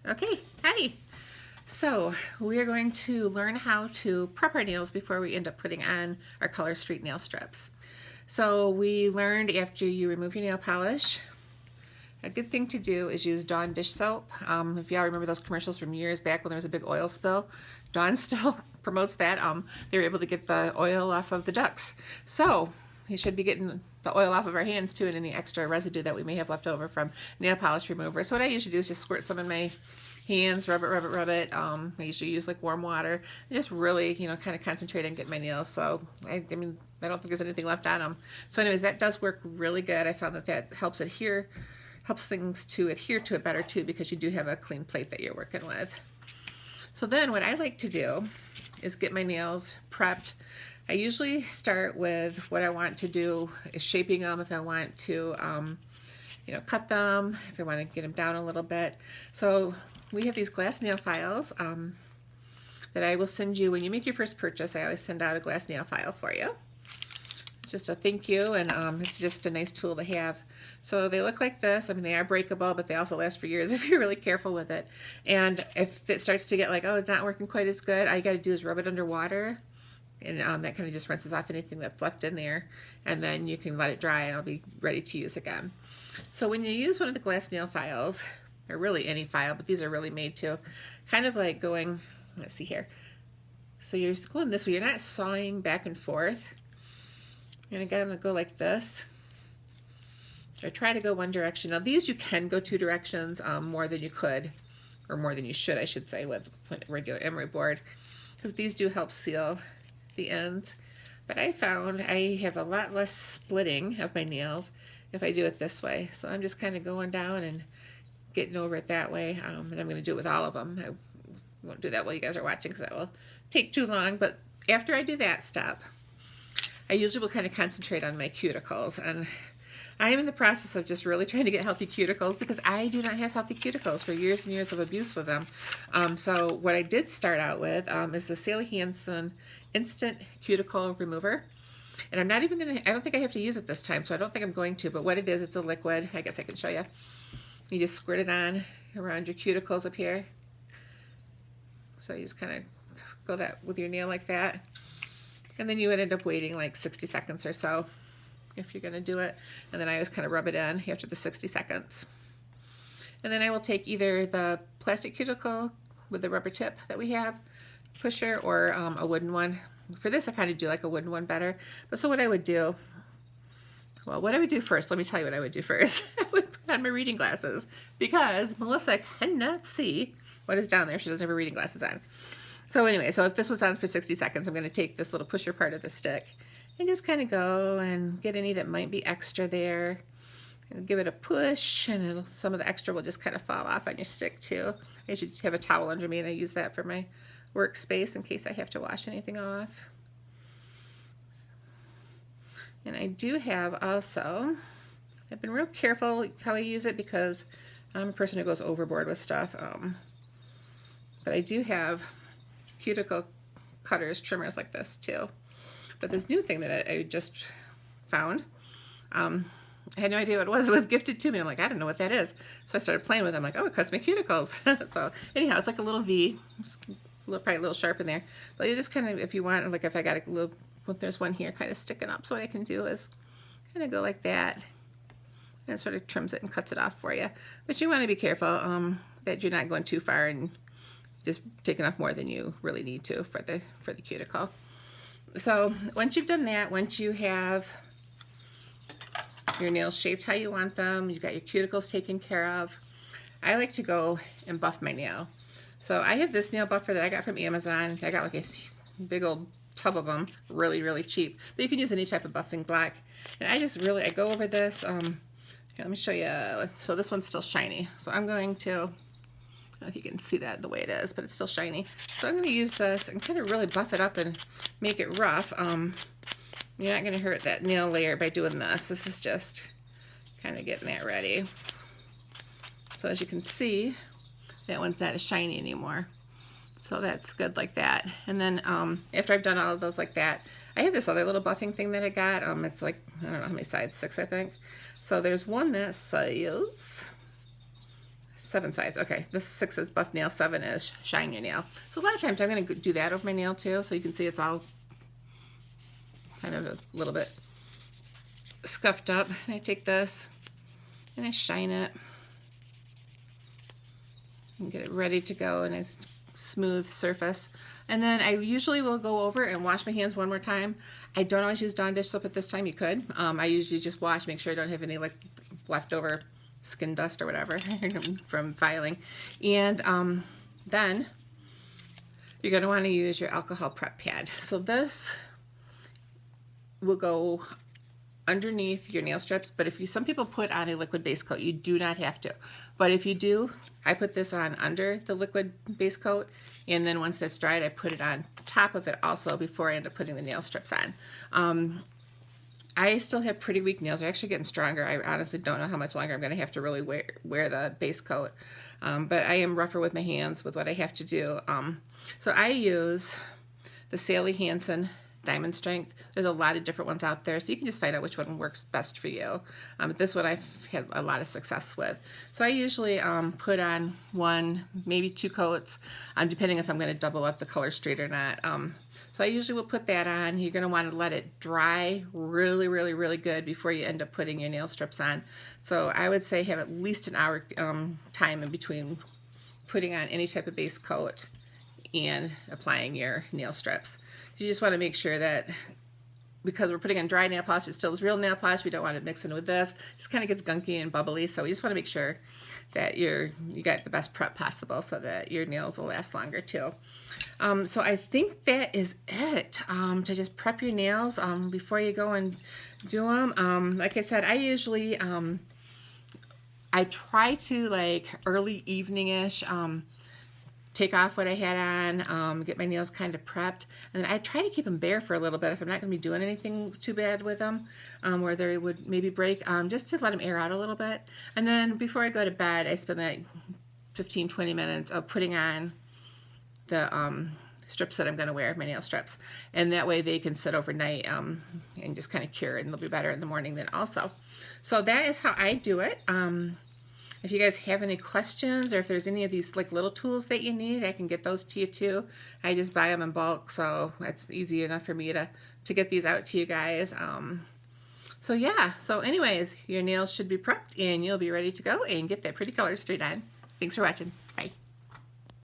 Okay, hi. So we are going to learn how to prep our nails before we end up putting on our Color Street nail strips. So we learned after you remove your nail polish, a good thing to do is use Dawn dish soap. If y'all remember those commercials from years back when there was a big oil spill, Dawn still promotes that. They were able to get the oil off of the ducks. So you should be getting the oil off of our hands too, and any extra residue that we may have left over from nail polish remover. So what I usually do is just squirt some in my hands, rub it, rub it, rub it. I usually use like warm water. Just really, kind of concentrate on getting my nails. So I mean, I don't think there's anything left on them. So anyways, that does work really good. I found that helps things to adhere to it better too, because you do have a clean plate that you're working with. So then what I like to do is get my nails prepped. I usually start with what I want to do is shaping them, if I want to cut them, if I want to get them down a little bit. So we have these glass nail files that I will send you when you make your first purchase. I always send out a glass nail file for you. It's just a thank you, and it's just a nice tool to have. So they look like this. I mean, they are breakable, but they also last for years if you're really careful with it. And if it starts to get like, oh, it's not working quite as good, all you got to do is rub it under water, and that kind of just rinses off anything that's left in there, and then you can let it dry and it'll be ready to use again. So when you use one of the glass nail files, or really any file, but these are really made to kind of like going, let's see here. So you're going this way, you're not sawing back and forth. And again, I'm going to go like this. Or try to go one direction. Now these you can go two directions more than you could, or more than you should, I should say, with regular emery board, because these do help seal the ends. But I found I have a lot less splitting of my nails if I do it this way. So I'm just kind of going down and getting over it that way. And I'm going to do it with all of them. I won't do that while you guys are watching because that will take too long. But after I do that step, I usually will kind of concentrate on my cuticles, and I am in the process of just really trying to get healthy cuticles because I do not have healthy cuticles for years and years of abuse with them. So what I did start out with is the Sally Hansen Instant Cuticle Remover. And I'm not even going to, I don't think I have to use it this time, so I don't think I'm going to, but what it is, it's a liquid. I guess I can show you. You just squirt it on around your cuticles up here. So you just kind of go that with your nail like that. And then you would end up waiting like 60 seconds or so if you're going to do it. And then I always kind of rub it in after the 60 seconds. And then I will take either the plastic cuticle with the rubber tip that we have, pusher, or a wooden one. For this, I kind of do like a wooden one better. But so what I would do, well, what I would do first, let me tell you what I would do first. I would put on my reading glasses because Melissa cannot see what is down there. She doesn't have her reading glasses on. So anyway, so if this was on for 60 seconds, I'm going to take this little pusher part of the stick and just kind of go and get any that might be extra there and give it a push, and some of the extra will just kind of fall off on your stick too. I should have a towel under me, and I use that for my workspace in case I have to wash anything off. And I do have also, I've been real careful how I use it because I'm a person who goes overboard with stuff, but I do have cuticle cutters, trimmers like this too. But this new thing that I just found, I had no idea what it was. It was gifted to me. I'm like, I don't know what that is. So I started playing with it. I'm like, oh, it cuts my cuticles. So anyhow, it's like a little V, probably a little sharp in there. But you just kind of, if you want, like if I got a little, there's one here kind of sticking up. So what I can do is kind of go like that, and it sort of trims it and cuts it off for you. But you want to be careful that you're not going too far and just taking off more than you really need to for the cuticle. So once you've done that, once you have your nails shaped how you want them, you've got your cuticles taken care of, I like to go and buff my nail. So I have this nail buffer that I got from Amazon. I got like a big old tub of them, really, really cheap. But you can use any type of buffing block. And I go over this. Here, let me show you. So this one's still shiny. So I'm going to, I don't know if you can see that the way it is, but it's still shiny. So I'm going to use this and kind of really buff it up and make it rough. You're not going to hurt that nail layer by doing this. This is just kind of getting that ready. So as you can see, that one's not as shiny anymore. So that's good like that. And then after I've done all of those like that, I have this other little buffing thing that I got. It's like, I don't know how many sides, 6 I think. So there's one that says 7 sides. Okay, this 6 is buff nail, 7 is shine your nail. So a lot of times I'm going to do that over my nail too, so you can see it's all kind of a little bit scuffed up. And I take this and I shine it and get it ready to go in a smooth surface. And then I usually will go over and wash my hands one more time. I don't always use Dawn dish soap at this time. You could. I usually just wash, make sure I don't have any like leftover skin dust or whatever from filing. And then you're going to want to use your alcohol prep pad. So this will go underneath your nail strips, but if you, some people put on a liquid base coat, you do not have to. But if you do, I put this on under the liquid base coat, and then once that's dried, I put it on top of it also before I end up putting the nail strips on. I still have pretty weak nails. They're actually getting stronger. I honestly don't know how much longer I'm going to have to really wear the base coat. But I am rougher with my hands with what I have to do. So I use the Sally Hansen Diamond Strength. There's a lot of different ones out there, so you can just find out which one works best for you. This one I've had a lot of success with. So I usually put on 1, maybe 2 coats, depending if I'm going to double up the color street or not. So I usually will put that on. You're going to want to let it dry really, really, really good before you end up putting your nail strips on. So I would say have at least an hour time in between putting on any type of base coat and applying your nail strips. You just want to make sure that, because we're putting on dry nail polish, it still is real nail polish. We don't want it mixing with this. It just kind of gets gunky and bubbly, so we just want to make sure that you got the best prep possible so that your nails will last longer too. So I think that is it, to just prep your nails before you go and do them. Like I said, I usually I try to like early evening-ish take off what I had on, get my nails kind of prepped, and then I try to keep them bare for a little bit if I'm not going to be doing anything too bad with them, where they would maybe break, just to let them air out a little bit. And then before I go to bed, I spend like 15-20 minutes of putting on the strips that I'm going to wear, my nail strips, and that way they can sit overnight and just kind of cure, and they'll be better in the morning then also. So that is how I do it. If you guys have any questions, or if there's any of these like little tools that you need, I can get those to you too. I just buy them in bulk, so it's easy enough for me to get these out to you guys. So yeah, so anyways, your nails should be prepped and you'll be ready to go and get that pretty color straight on. Thanks for watching.